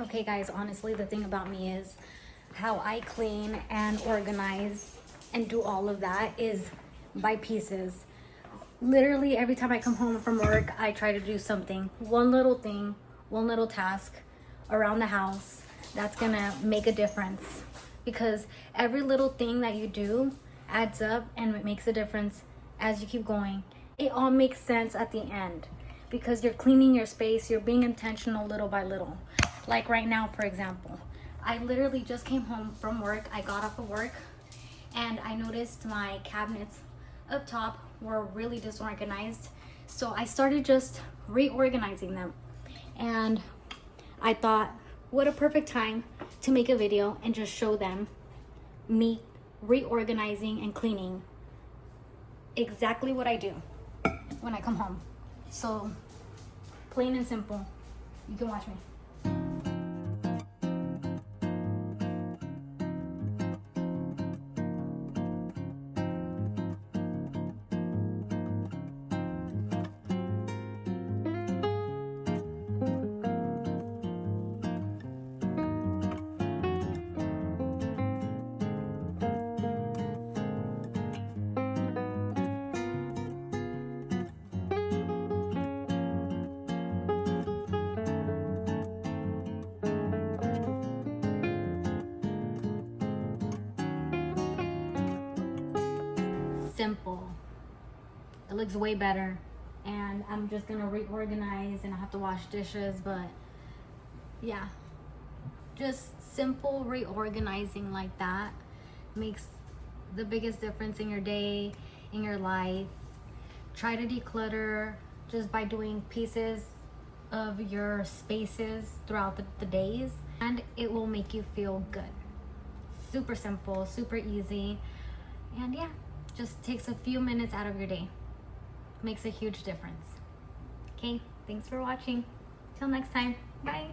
Okay guys, honestly the thing about me is how I clean and organize and do all of that is by pieces. Literally every time I come home from work, I try to do something, one little thing, one little task around the house that's gonna make a difference, because every little thing that you do adds up and it makes a difference as you keep going. It all makes sense at the end because you're cleaning your space, you're being intentional little by little. Like right now, for example, I literally just came home from work. I got off of work and I noticed my cabinets up top were really disorganized. So I started just reorganizing them. And I thought, what a perfect time to make a video and just show them me reorganizing and cleaning exactly what I do when I come home. So plain and simple, you can watch me. Simple. It looks way better, and I'm just gonna reorganize and I have to wash dishes, but yeah, just simple reorganizing like that makes the biggest difference in your day, in your life. Try to declutter just by doing pieces of your spaces throughout the days, and it will make you feel good. Super simple, super easy, and yeah, just takes a few minutes out of your day. Makes a huge difference. Okay, thanks for watching. Till next time, bye.